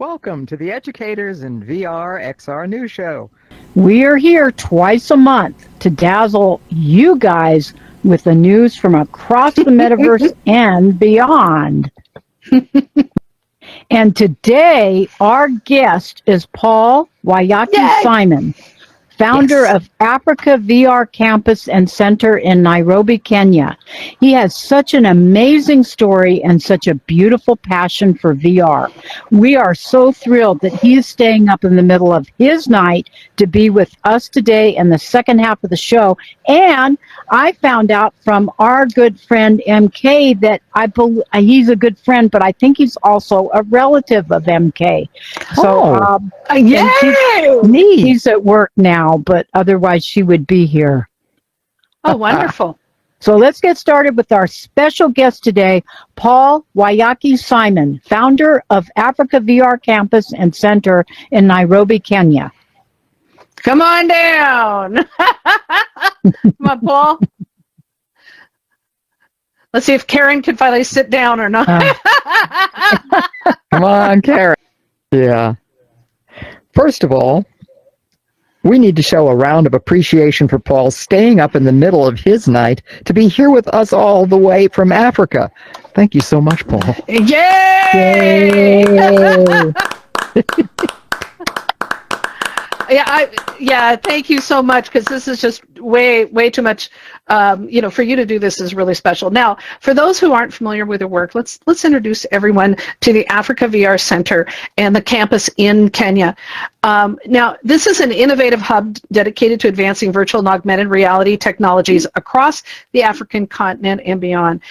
Welcome to the Educators in VR XR News Show. We are here twice a month to dazzle you guys with the news from across the metaverse and beyond. And today, our guest is Paul Waiyaki Simon, founder of Africa VR Campus and Center in Nairobi, Kenya. He has such an amazing story and such a beautiful passion for VR. We are so thrilled that he is staying up in the middle of his night to be with us today in the second half of the show. And I found out from our good friend MK that he's a good friend, but I think he's also a relative of MK. So, he's at work now, but otherwise she would be here. Oh, wonderful. So let's get started with our special guest today, Paul Waiyaki Simon, founder of Africa VR Campus and Center in Nairobi, Kenya. Come on down. Come on, Paul. Let's see if Karen can finally sit down or not. Come on, Karen. Yeah. First of all, we need to show a round of appreciation for Paul staying up in the middle of his night to be here with us all the way from Africa. Thank you so much, Paul. Yay! Thank you so much, because this is just way too much. For you to do this is really special. Now, for those who aren't familiar with your work, let's introduce everyone to the Africa VR Center and the campus in Kenya. Now, this is an innovative hub dedicated to advancing virtual and augmented reality technologies across the African continent and beyond.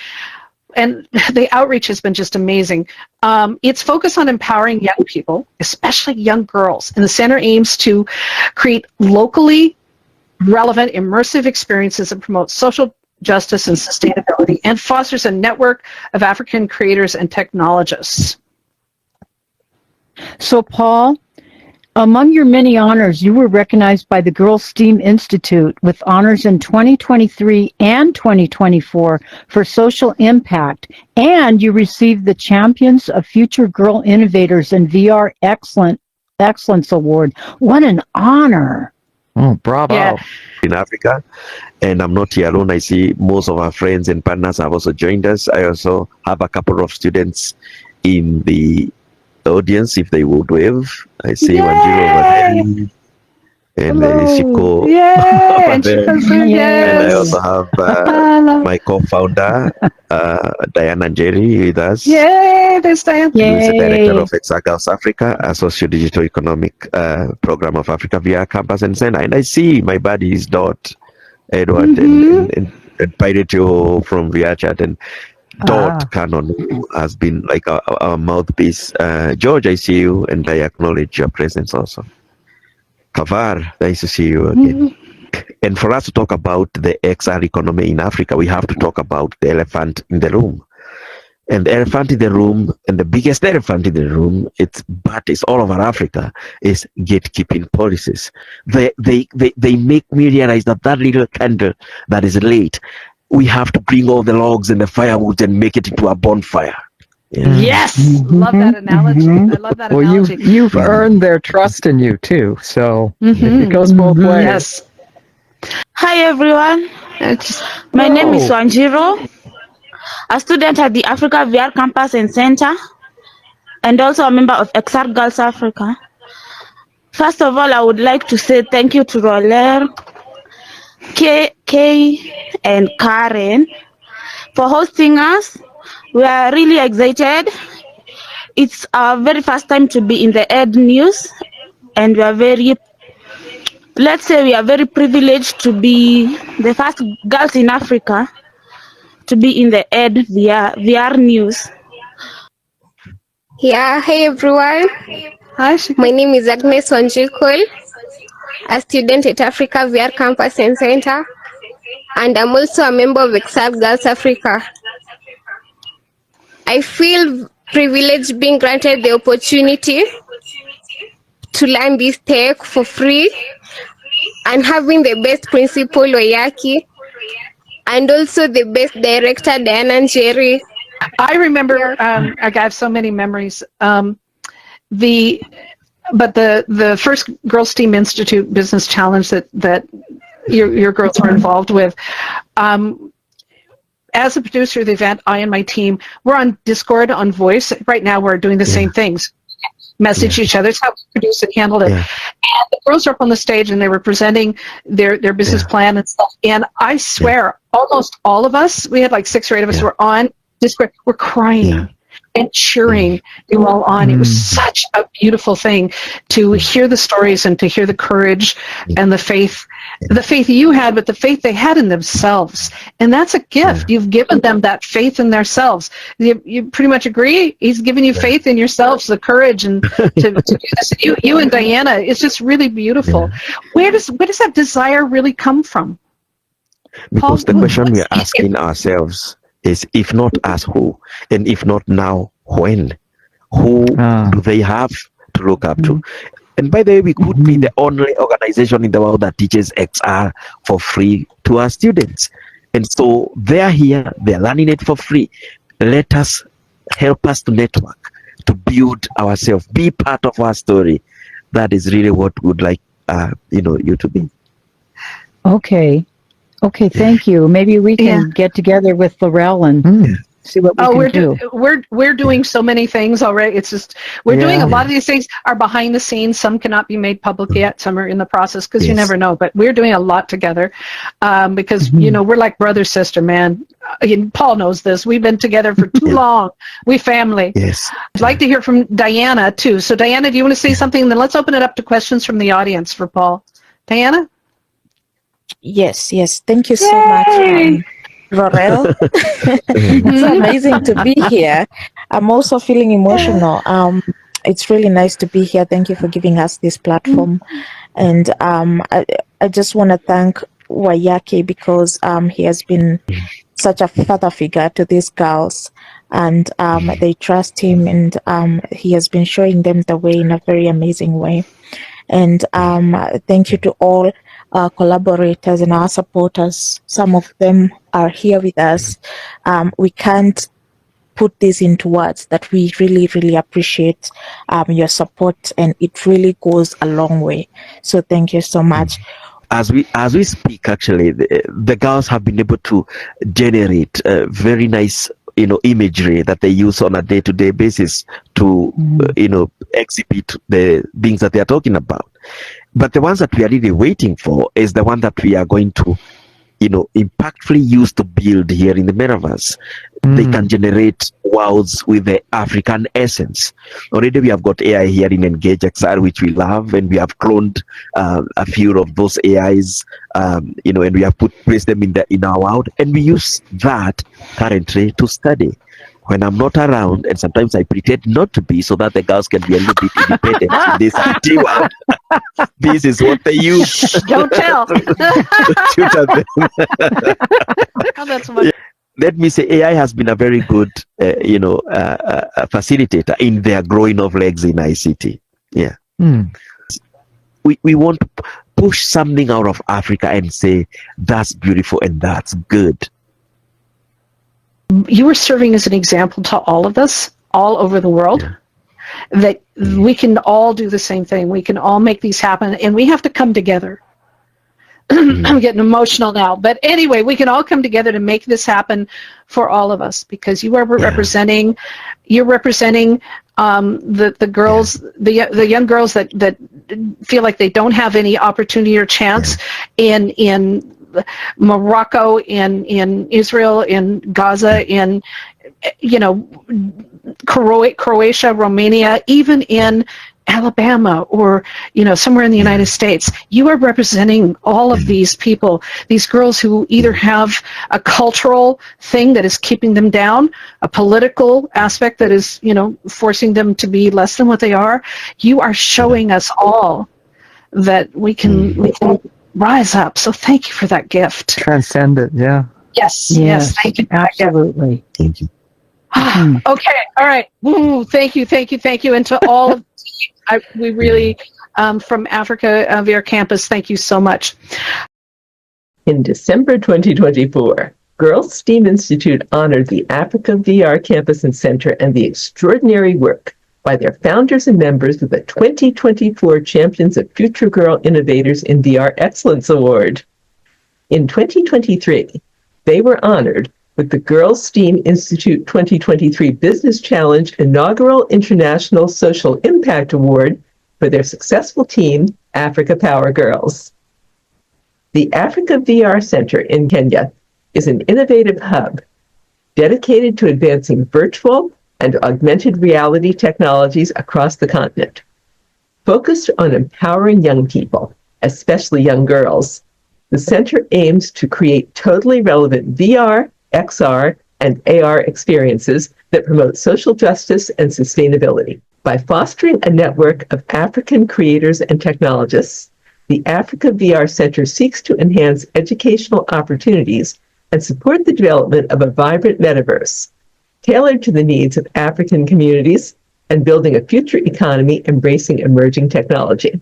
And the outreach has been just amazing. It's focused on empowering young people, especially young girls. And the center aims to create locally relevant, immersive experiences that promote social justice and sustainability, and fosters a network of African creators and technologists. So, Paul, among your many honors, you were recognized by the Girls STEAM Institute with honors in 2023 and 2024 for social impact, and you received the Champions of Future Girl Innovators in VR Excellence Award. What an honor. Oh, bravo. Yeah. In Africa, and I'm not here alone. I see most of our friends and partners have also joined us. I also have a couple of students in the audience, if they would wave. I see Wanjiro over there, and there is Shiko over there. And I also have my co-founder, Diana Jerry, with us. Yay, there's Diana. Who is the director of South Africa, Associate Digital Economic Program of Africa VR Campus and Center. And I see my buddies, Dot, Edward, and Pirate Joe from VR Chat, and Dot Cannon, who has been like our mouthpiece. George, I see you, and I acknowledge your presence also. Kavar, nice to see you again. And for us to talk about the XR economy in Africa, we have to talk about the elephant in the room. And the elephant in the room, and the biggest elephant in the room, it's all over Africa, is gatekeeping policies. They make me realize that little candle that is late, we have to bring all the logs and the firewood and make it into a bonfire. Yeah. Yes, love that analogy. I love that analogy. Well, you've earned their trust in you too, so it goes both ways. Yes. Hi everyone, my name is Wanjiro, a student at the Africa VR Campus and Center, and also a member of XR Girls Africa. First of all, I would like to say thank you to Lorelle, Kay, and Karen for hosting us. We are really excited. It's our very first time to be in the Ed News, and we are very privileged to be the first girls in Africa to be in the Ed VR News. Yeah, hey everyone. Hi, my name is Agnes Wanjikul, a student at Africa VR Campus and Center, and I'm also a member of XR Girls Africa. I feel privileged being granted the opportunity to learn this tech for free, and having the best principal, Waiyaki, and also the best director, Diana Jerry. I remember, I have so many memories. the first Girls STEAM Institute Business Challenge that your girls were involved with, as a producer of the event, I and my team, we're on Discord, on Voice. Right now we're doing the same things. Message each other. It's how we produce and handled it. And the girls are up on the stage and they were presenting their business plan and stuff. And I swear, almost all of us, we had like 6 or 8 of us, were on Discord, we're crying and cheering you all on. It was such a beautiful thing to hear the stories and to hear the courage and the faith you had, but the faith they had in themselves. And that's a gift. You've given them that faith in themselves. You pretty much agree? He's given you faith in yourselves, the courage and to do this. You and Diana, it's just really beautiful. Where does that desire really come from? Because Paul, the question we are asking ourselves is, if not us, who? And if not now, when? Who do they have to look up to? And by the way, we could be the only organization in the world that teaches XR for free to our students. And so they're here, they're learning it for free. Let us help us to network, to build ourselves, be part of our story. That is really what we would like you to be. Okay, thank you. Maybe we can get together with Lorelle and see what we can do. We're doing so many things already. It's just we're doing a lot of these things are behind the scenes. Some cannot be made public yet. Some are in the process because you never know. But we're doing a lot together because we're like brother sister, man. Paul knows this. We've been together for too long. We family. Yes. I'd like to hear from Diana too. So Diana, do you want to say something? Then let's open it up to questions from the audience for Paul. Diana. Yes. Thank you so much, Lorelle. It's amazing to be here. I'm also feeling emotional. It's really nice to be here. Thank you for giving us this platform. And I just want to thank Waiyaki because he has been such a father figure to these girls. And they trust him, and he has been showing them the way in a very amazing way. And thank you to all our collaborators and our supporters. Some of them are here with us. We can't put this into words that we really, really appreciate your support, and it really goes a long way. So thank you so much. As we speak, actually, the girls have been able to generate very nice imagery that they use on a day-to-day basis to exhibit the things that they are talking about. But the ones that we are really waiting for is the one that we are going to impactfully use to build here in the metaverse. They can generate worlds with the African essence. Already we have got AI here in Engage XR, which we love, and we have cloned a few of those AIs, and we have placed them in our world, and we use that currently to study. When I'm not around, and sometimes I pretend not to be so that the girls can be a little bit independent in this IT world. This is what they use. Don't tell. Oh, that's wonderful. Let me say, AI has been a very good, facilitator in their growing of legs in ICT. Yeah. We want to push something out of Africa and say, that's beautiful and that's good. You were serving as an example to all of us, all over the world, that we can all do the same thing. We can all make these happen, and we have to come together. I'm getting emotional now. But anyway, we can all come together to make this happen for all of us, because you are representing, the girls, the young girls that feel like they don't have any opportunity or chance in Morocco, in Israel, in Gaza, in Croatia, Romania, even in Alabama, or somewhere in the United States. You are representing all of these people, these girls who either have a cultural thing that is keeping them down, a political aspect that is forcing them to be less than what they are. You are showing us all that we can rise up. So thank you for that gift. Transcendent, yeah. Yes, thank you. Absolutely. Thank you. Okay, all right. Woo, thank you. And to all of we really, from Africa VR Campus, thank you so much. In December 2024, Girls STEAM Institute honored the Africa VR Campus and Center and the extraordinary work by their founders and members with the 2024 Champions of Future Girl Innovators in VR Excellence Award. In 2023, they were honored with the Girls STEAM Institute 2023 Business Challenge Inaugural International Social Impact Award for their successful team, Africa Power Girls. The Africa VR Center in Kenya is an innovative hub dedicated to advancing virtual and augmented reality technologies across the continent. Focused on empowering young people, especially young girls, the center aims to create totally relevant VR, XR, and AR experiences that promote social justice and sustainability. By fostering a network of African creators and technologists, the Africa VR Center seeks to enhance educational opportunities and support the development of a vibrant metaverse, tailored to the needs of African communities and building a future economy embracing emerging technology.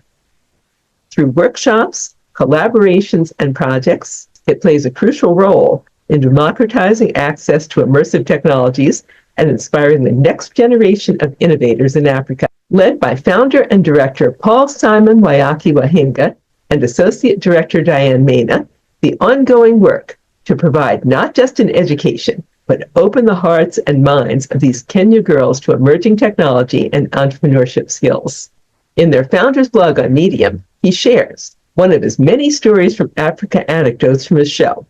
Through workshops, collaborations, and projects, it plays a crucial role in democratizing access to immersive technologies and inspiring the next generation of innovators in Africa. Led by founder and director Paul Simon Waiyaki Wahinga and associate director Diane Mena, the ongoing work to provide not just an education, but open the hearts and minds of these Kenya girls to emerging technology and entrepreneurship skills. In their founder's blog on Medium, he shares one of his many stories from Africa anecdotes from his show.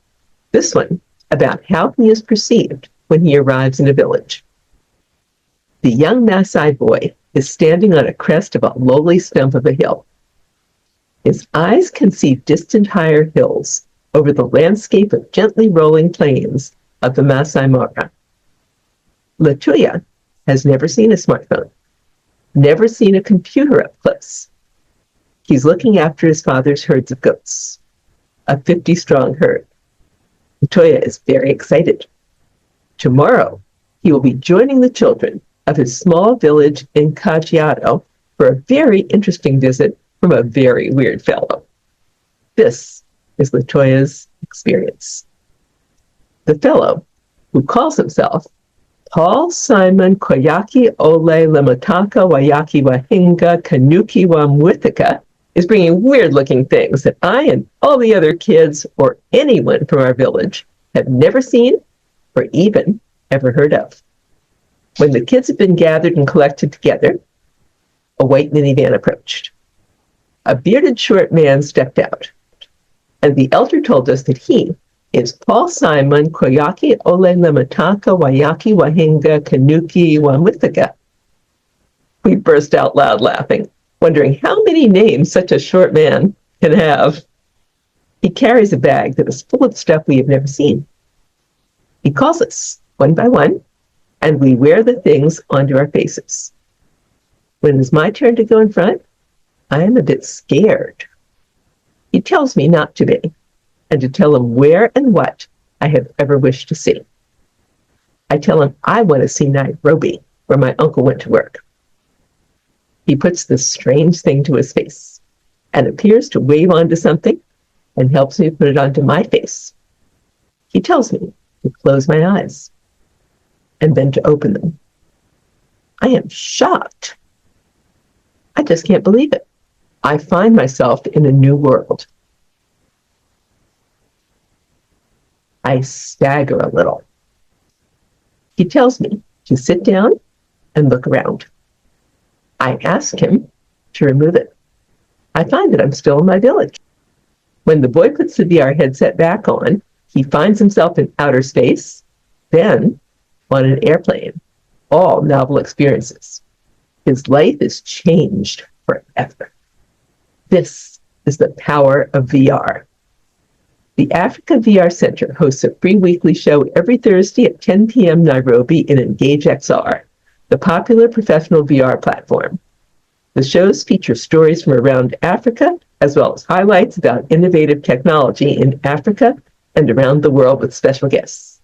This one about how he is perceived when he arrives in a village. The young Maasai boy is standing on a crest of a lowly stump of a hill. His eyes can see distant higher hills over the landscape of gently rolling plains of the Masai Mara. Latuya has never seen a smartphone, never seen a computer up close. He's looking after his father's herds of goats, a 50-strong herd. Latoya is very excited. Tomorrow, he will be joining the children of his small village in Kajiado for a very interesting visit from a very weird fellow. This is Latoya's experience. The fellow, who calls himself Paul Simon Koyaki Ole Lemataka Waiyaki Wahinga Kanuki Wamwithika, is bringing weird-looking things that I and all the other kids or anyone from our village have never seen or even ever heard of. When the kids had been gathered and collected together, a white minivan approached. A bearded short man stepped out, and the elder told us that he is Paul Simon Koyaki Ole Lemataka Waiyaki Wahinga Kanuki Wamwithika. We burst out loud laughing, wondering how many names such a short man can have. He carries a bag that is full of stuff we have never seen. He calls us one by one, and we wear the things onto our faces. When it's my turn to go in front, I am a bit scared. He tells me not to be, and to tell him where and what I have ever wished to see. I tell him I want to see Nairobi, where my uncle went to work. He puts this strange thing to his face and appears to wave onto something and helps me put it onto my face. He tells me to close my eyes and then to open them. I am shocked. I just can't believe it. I find myself in a new world. I stagger a little. He tells me to sit down and look around. I ask him to remove it. I find that I'm still in my village. When the boy puts the VR headset back on, he finds himself in outer space, then on an airplane. All novel experiences. His life is changed forever. This is the power of VR. The Africa VR Center hosts a free weekly show every Thursday at 10 p.m. Nairobi in Engage XR, the popular professional VR platform. The shows feature stories from around Africa, as well as highlights about innovative technology in Africa and around the world with special guests.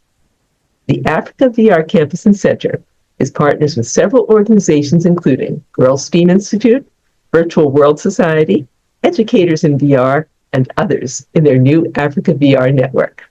The Africa VR Campus and Center is partners with several organizations including Girls STEAM Institute, Virtual World Society, Educators in VR, and others in their new Africa VR network.